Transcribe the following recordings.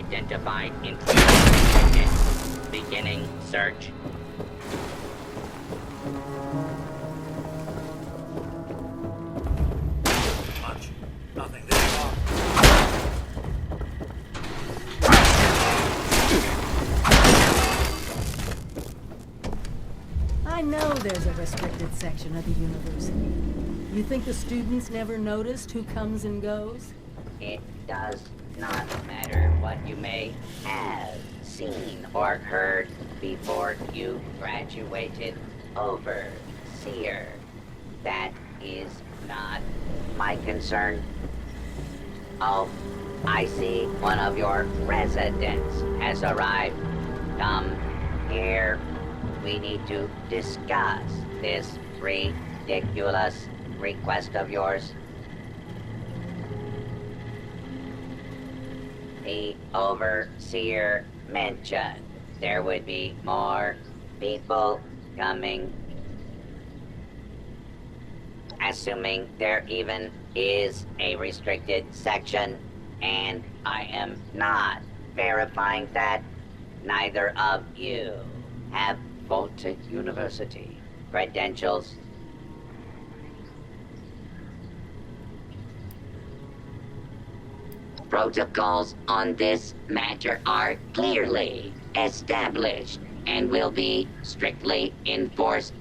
Identified intruder. Beginning search. Much. Nothing. There you are. I know there's a restricted section of the university. You think the students never noticed who comes and goes? It does not matter what you may have seen or heard before you graduated, overseer. That is not my concern. Oh, I see one of your residents has arrived. Come here. We need to discuss this ridiculous request of yours. The overseer mentioned there would be more people coming. Assuming there even is a restricted section, and I am not verifying that, neither of you have vaulted university credentials. Protocols on this matter are clearly established and will be strictly enforced.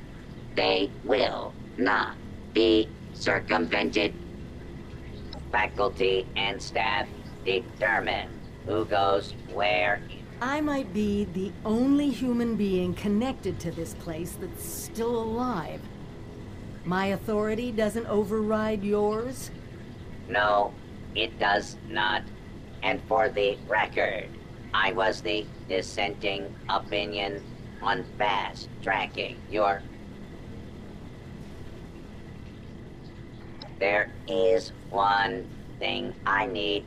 They will not be circumvented. Faculty and staff determine who goes where. I might be the only human being connected to this place that's still alive. My authority doesn't override yours? No, it does not. And for the record, I was the dissenting opinion on fast-tracking your... There is one thing I need.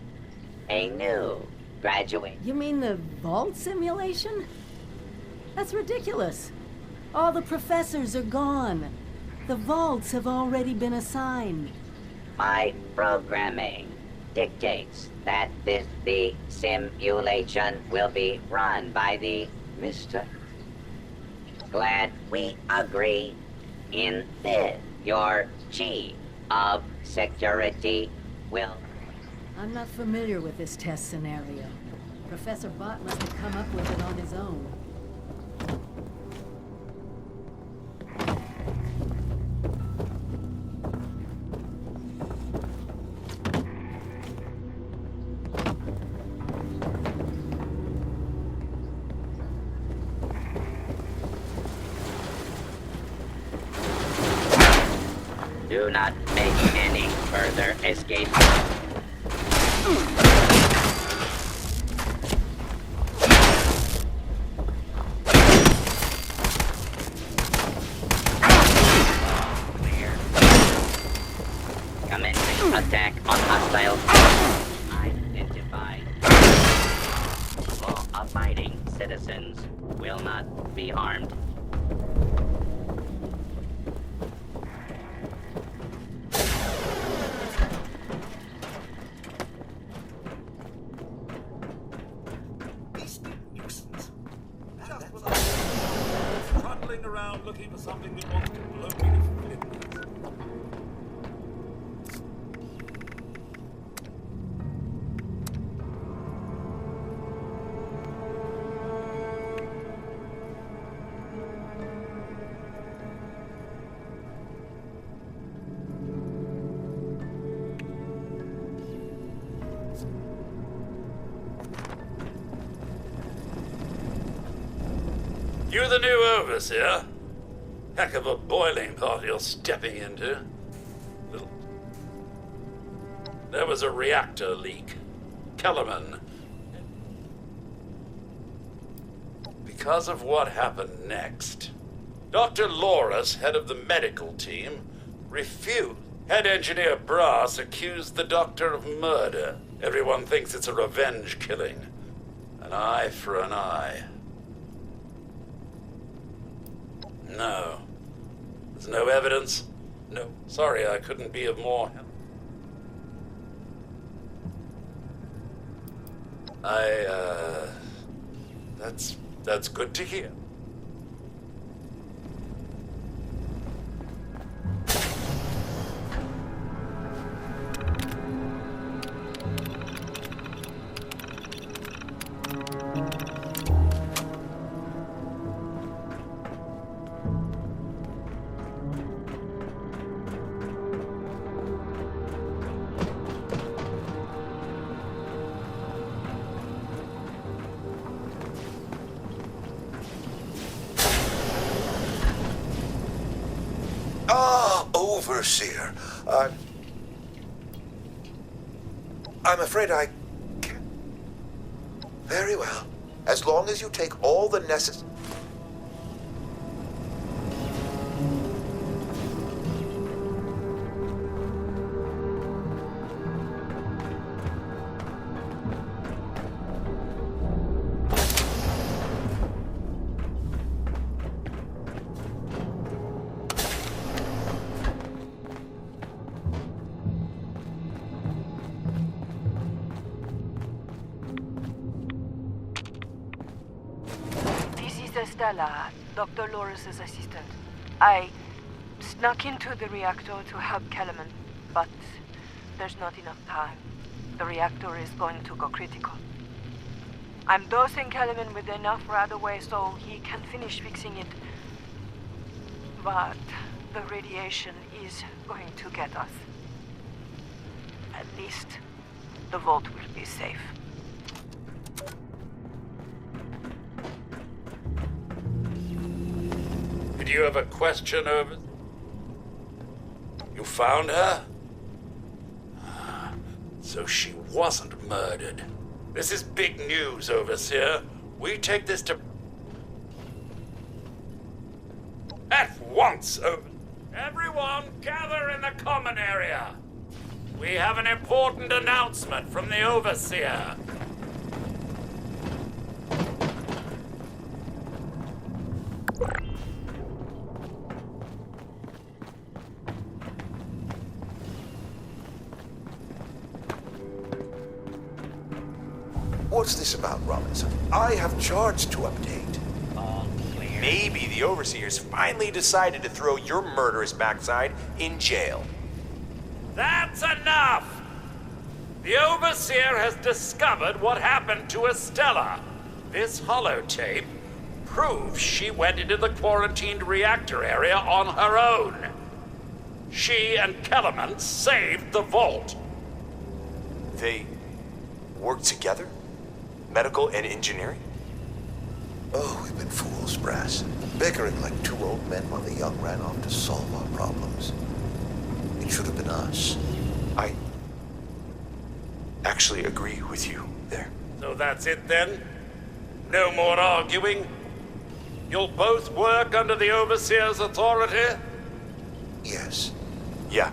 A new graduate. You mean the vault simulation? That's ridiculous. All the professors are gone. The vaults have already been assigned. My programming dictates that the simulation will be run by the Mr. Glad we agree in this. Your chief of security will... I'm not familiar with this test scenario. Professor Bott must have come up with it on his own. Do not make any further escape. Clear. Commencing attack on hostile. Identified. Law-abiding citizens will not be harmed. Around looking for something that wants to blow me to flinders. You're the new overseer? Heck of a boiling pot you're stepping into. There was a reactor leak. Kellerman. Because of what happened next, Dr. Loris, head of the medical team, refused. Head engineer Brass accused the doctor of murder. Everyone thinks it's a revenge killing. An eye for an eye. No. There's no evidence. No. Sorry, I couldn't be of more help. That's good to hear. Overseer, I'm afraid I can't. Very well. As long as you take all the necessary... Stella, Dr. Loris's assistant. I snuck into the reactor to help Kellerman, but there's not enough time. The reactor is going to go critical. I'm dosing Kellerman with enough radaway so he can finish fixing it. But the radiation is going to get us. At least the vault will be safe. Do you have a question over? You found her? So she wasn't murdered. This is big news, Overseer. We take this to... At once, Everyone, gather in the common area. We have an important announcement from the Overseer. What's this about, Robinson? I have charts to update. Maybe the Overseers finally decided to throw your murderous backside in jail. That's enough! The Overseer has discovered what happened to Estella. This holotape proves she went into the quarantined reactor area on her own. She and Kellerman saved the vault. They worked together? Medical and engineering? Oh, we've been fools, Brass. Bickering like two old men while the young ran off to solve our problems. It should have been us. I actually agree with you there. So that's it then? No more arguing? You'll both work under the Overseer's authority? Yes. Yeah.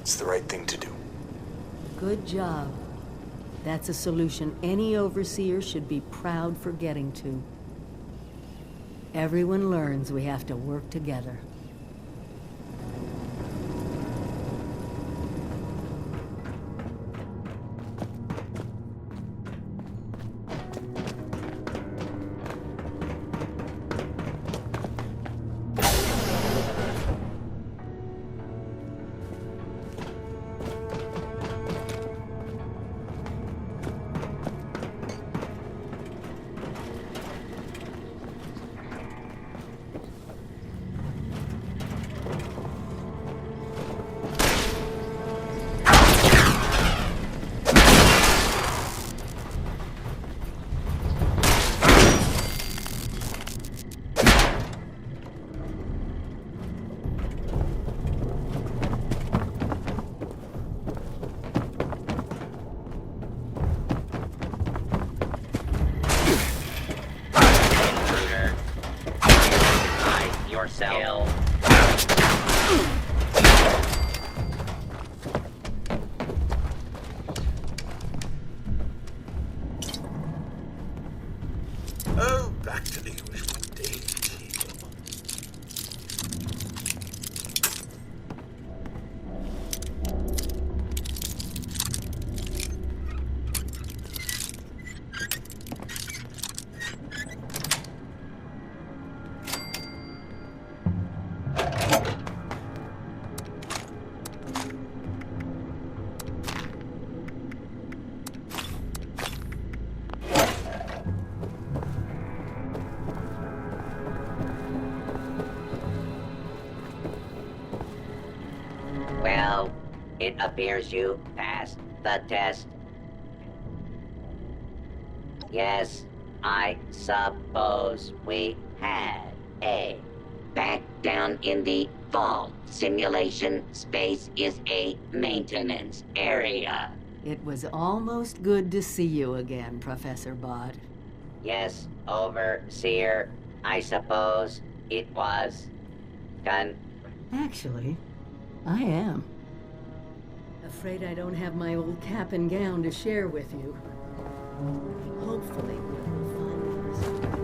It's the right thing to do. Good job. That's a solution any Overseer should be proud for getting to. Everyone learns we have to work together. It appears you passed the test. Yes, I suppose we had a. Back down in the vault. Simulation space is a maintenance area. It was almost good to see you again, Professor Bott. Yes, Overseer. I suppose it was. Actually, I am. Afraid I don't have my old cap and gown to share with you. Hopefully, we'll find this.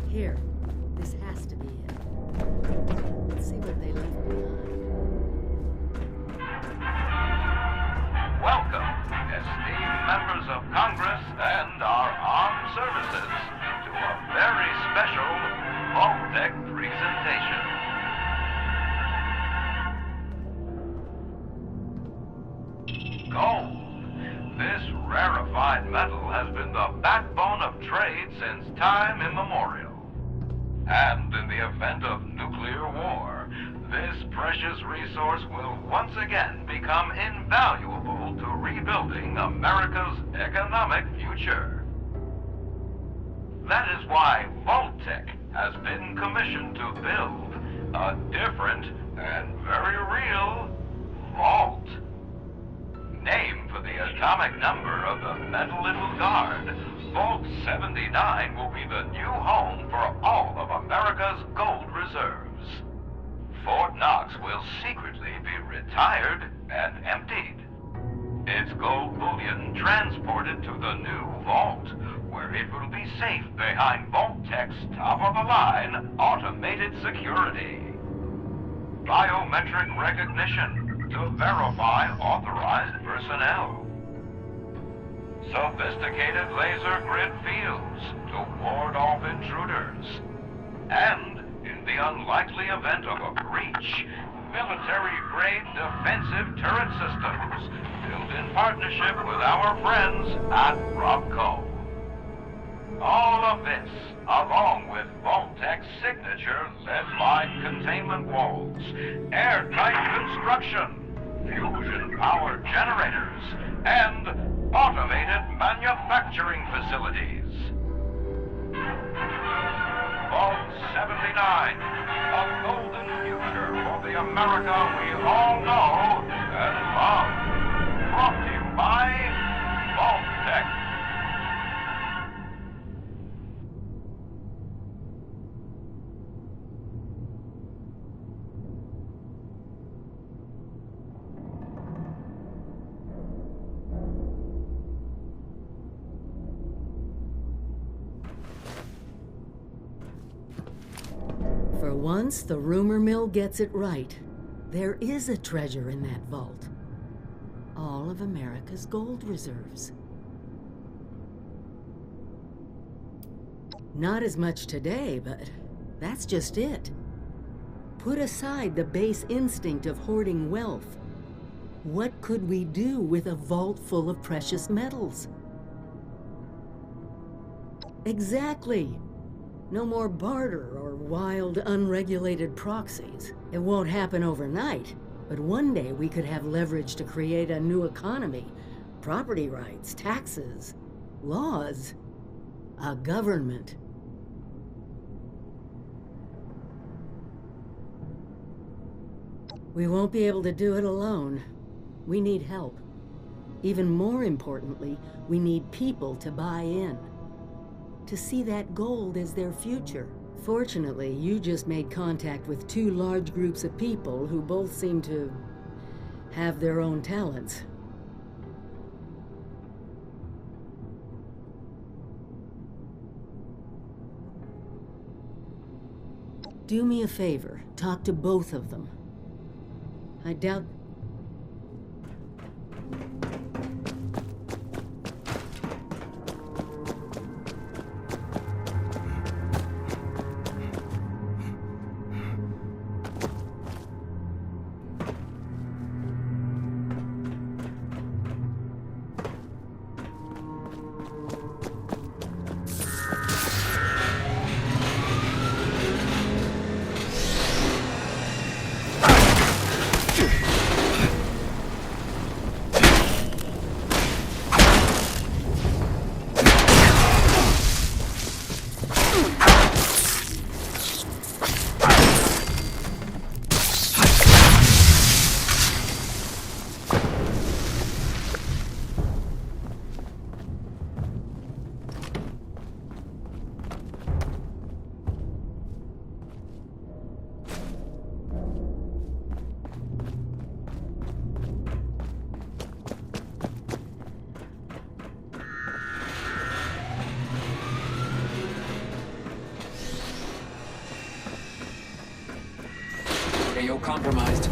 Here, this has to be it. Let's see what they left behind. Welcome, esteemed members of Congress and our armed services, to a very special Vault-Tec presentation. Gold. This rarefied metal has been the backbone of trade since time immemorial. And in the event of nuclear war, this precious resource will once again become invaluable to rebuilding America's economic future. That is why Vault-Tec has been commissioned to build a different and very real vault. Named for the atomic number of the metal little guard, Vault 79 will be the new home for all of America's gold reserves. Fort Knox will secretly be retired and emptied. Its gold bullion transported to the new vault, where it will be safe behind Vault-Tec's top-of-the-line automated security. Biometric recognition to verify authorized personnel. Sophisticated laser grid fields to ward off intruders. And, in the unlikely event of a breach, military-grade defensive turret systems built in partnership with our friends at Robco. All of this, along with Vault-Tec's signature lead-lined containment walls, airtight construction, fusion-powered generators, and automated manufacturing facilities. Vault 79, a golden future for the America we all know and love. Brought to you by Vault-Tec. For once, the rumor mill gets it right. There is a treasure in that vault. All of America's gold reserves. Not as much today, but That's just it. Put aside the base instinct of hoarding wealth. What could we do with a vault full of precious metals? Exactly. No more barter or wild, unregulated proxies. It won't happen overnight, but one day we could have leverage to create a new economy. Property rights, taxes, laws, a government. We won't be able to do it alone. We need help. Even more importantly, we need people to buy in. To see that gold as their future. Fortunately, you just made contact with two large groups of people who both seem to have their own talents. Do me a favor, talk to both of them. I doubt... Radio compromised.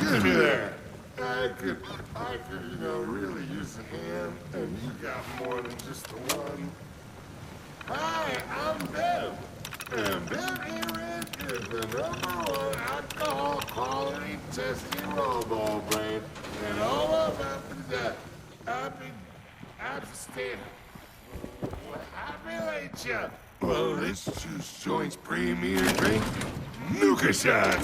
Excuse me there. I could, really use a hand, and you got more than just the one. Hi, I'm Bev. And Bev Irrid is the #1 alcohol quality testing robo brain. And all of that, happy stand. Happy late ya. Well, this juice joint's premier drink, Nuka Shot.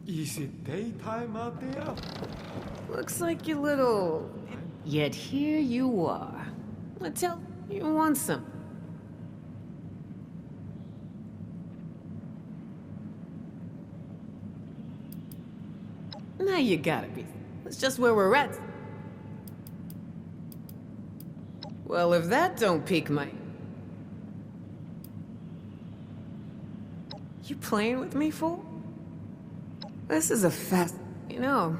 Is it daytime out there? Looks like you're little... Yet here you are. I tell you want some. Now you gotta be. That's just where we're at. Well, if that don't pique my... You playing with me, fool? This is a fast... You know,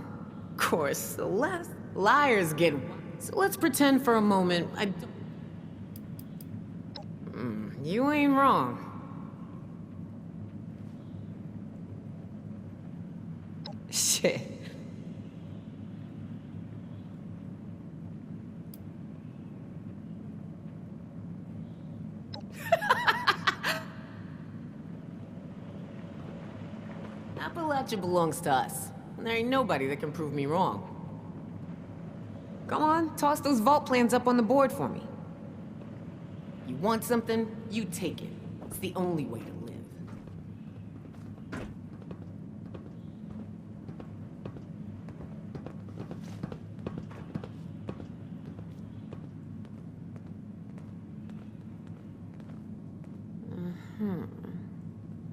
of course, the last liars get... So let's pretend for a moment I don't... you ain't wrong. Shit. Appalachia belongs to us. And there ain't nobody that can prove me wrong. Come on, toss those vault plans up on the board for me. You want something, you take it. It's the only way to live.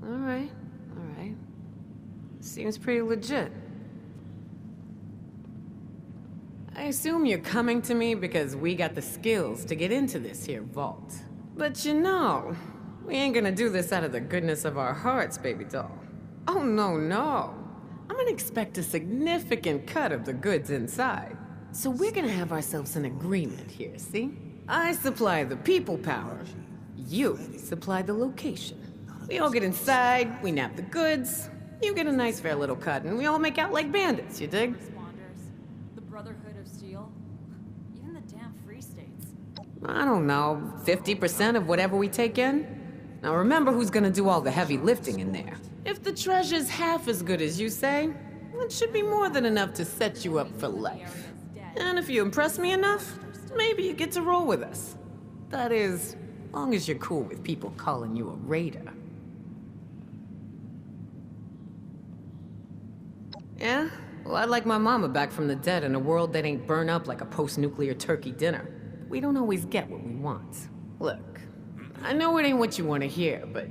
All right. Seems pretty legit. I assume you're coming to me because we got the skills to get into this here vault. But you know, we ain't gonna do this out of the goodness of our hearts, baby doll. Oh, no. I'm gonna expect a significant cut of the goods inside. So we're gonna have ourselves an agreement here, see? I supply the people power. You supply the location. We all get inside, we nab the goods, you get a nice fair little cut, and we all make out like bandits, you dig? The Brotherhood of Steel, even the damn Free States. I don't know, 50% of whatever we take in? Now remember who's gonna do all the heavy lifting in there. If the treasure's half as good as you say, it should be more than enough to set you up for life. And if you impress me enough, maybe you get to roll with us. That is, long as you're cool with people calling you a raider. Yeah? Well, I'd like my mama back from the dead in a world that ain't burned up like a post-nuclear turkey dinner. We don't always get what we want. Look, I know it ain't what you want to hear, but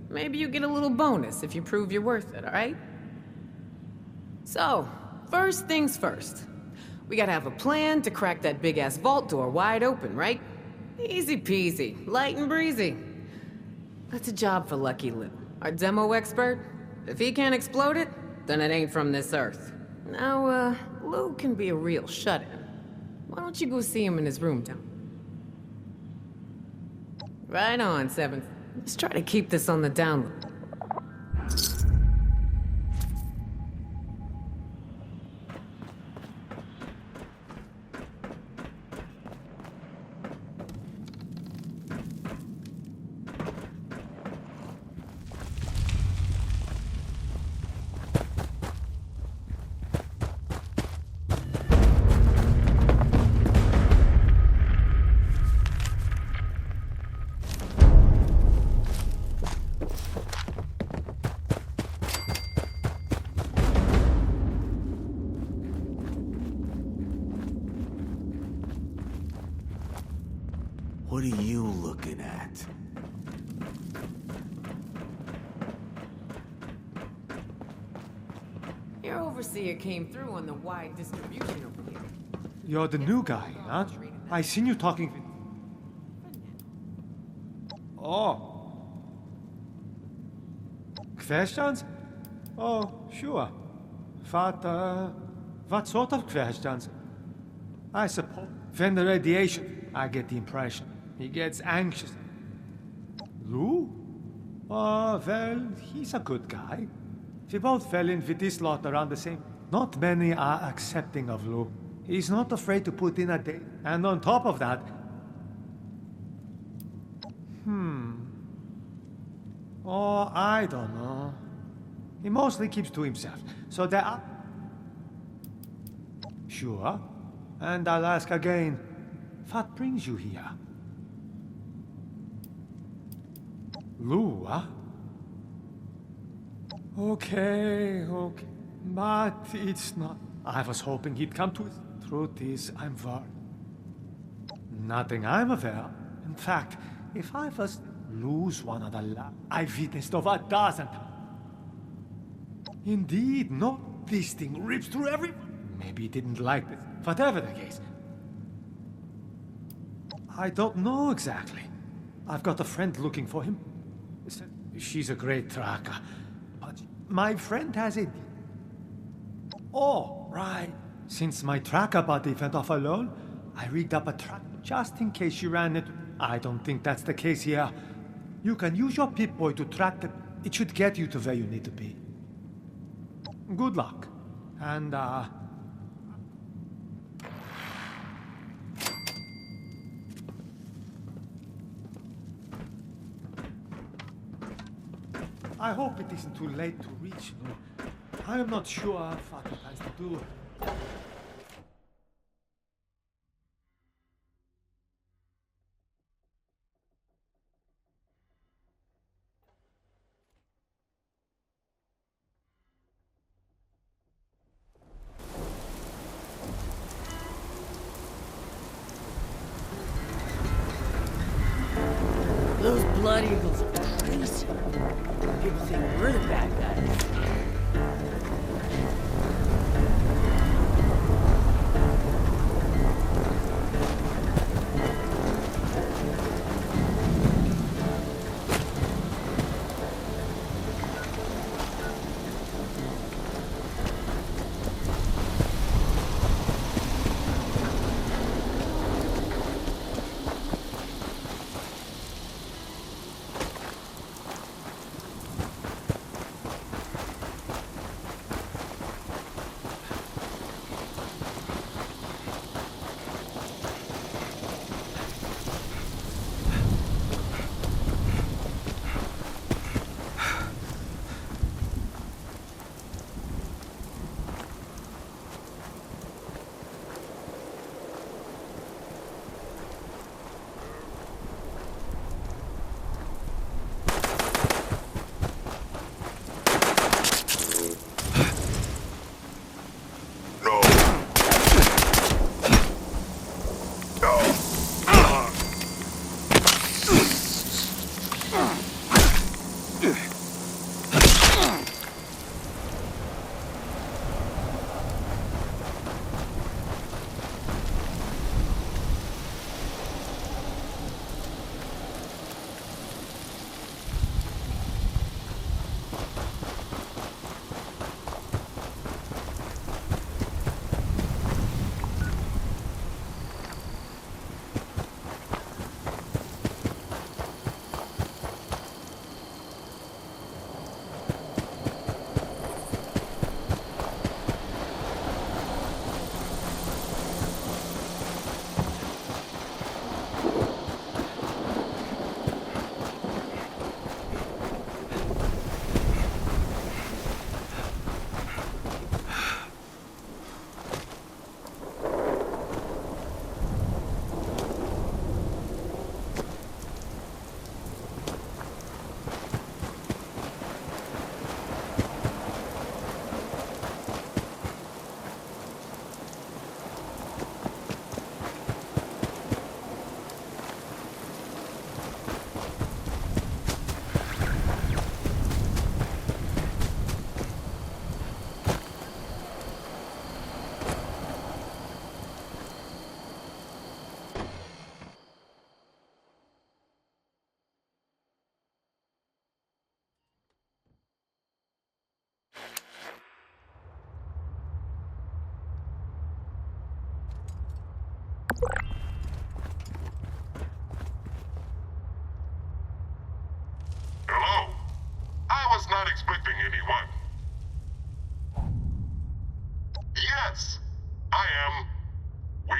maybe you get a little bonus if you prove you're worth it, alright? So, first things first. We gotta have a plan to crack that big-ass vault door wide open, right? Easy peasy, light and breezy. That's a job for Lucky Lou, our demo expert. If he can't explode it, then it ain't from this earth. Now, Lou can be a real shut-in. Why don't you go see him in his room down? Right on, Seventh. Let's try to keep this on the down low. What are you looking at? Your overseer came through on the wide distribution over here. You're the new guy, huh? I seen you talking. Oh. Questions? Oh, sure. What sort of questions? I suppose. When the radiation, I get the impression. He gets anxious. Lou? Oh, well, he's a good guy. We both fell in with this lot around the same. Not many are accepting of Lou. He's not afraid to put in a day. And on top of that... Oh, I don't know. He mostly keeps to himself. So there are... Sure. And I'll ask again, what brings you here? Lou, huh? Okay. But it's not... I was hoping he'd come to it. Truth is, I'm worried. Nothing I'm aware. In fact, if I was lose one of the I've witnessed over a dozen times. Indeed, no, this thing rips through every... Maybe he didn't like this. Whatever the case. I don't know exactly. I've got a friend looking for him. She's a great tracker. But my friend has a... Oh, right. Since my tracker buddy went off alone, I rigged up a track just in case she ran it. I don't think that's the case here. You can use your Pip-Boy to track the... It should get you to where you need to be. Good luck. And, I hope it isn't too late to reach you. I am not sure what he plans to do. Those blood eagles are crazy. People think we're the bad guys.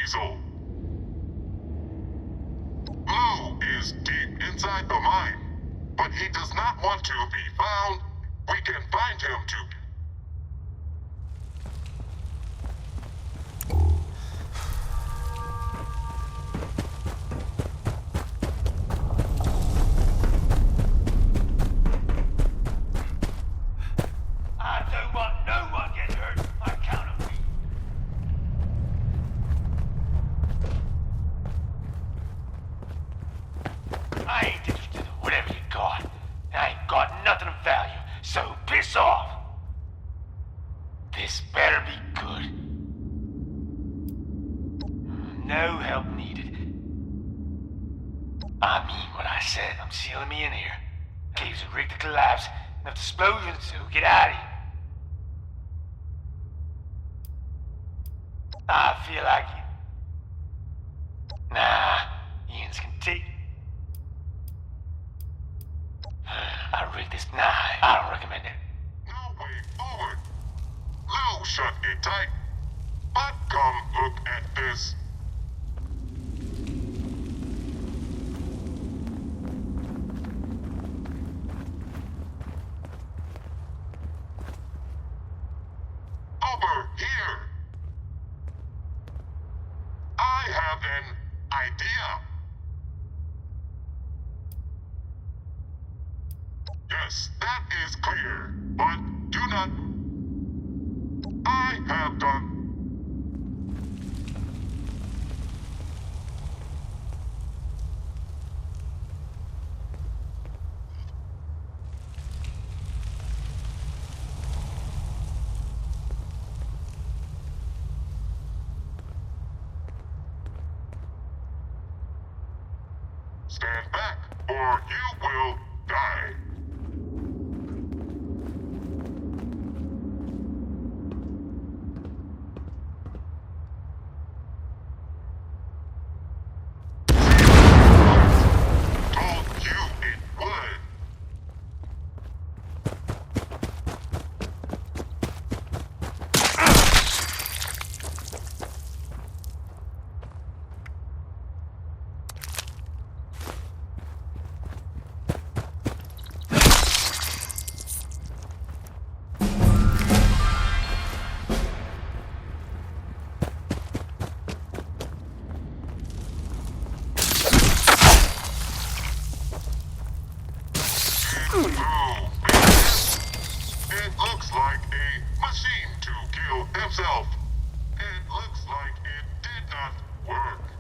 weasel. Blue is deep inside the mine, but he does not want to be found. We can find him to... I don't want no one get hurt on account of me. I ain't interested in whatever you got. I ain't got nothing of value, so piss off. This better be good. No help needed. I mean what I said. I'm sealing me in here. Caves are rigged to collapse. Enough explosions to get out of here. I feel like it. Nah, Ian's can take. I rigged this. Nah, I don't recommend it. No way forward. Lou shut it tight. But come look at this. Over here. I have an idea. Yes, that is clear, but do not... I have done... Stand back, or you will die. Told you it would. It looks like a machine to kill himself. It looks like it did not work.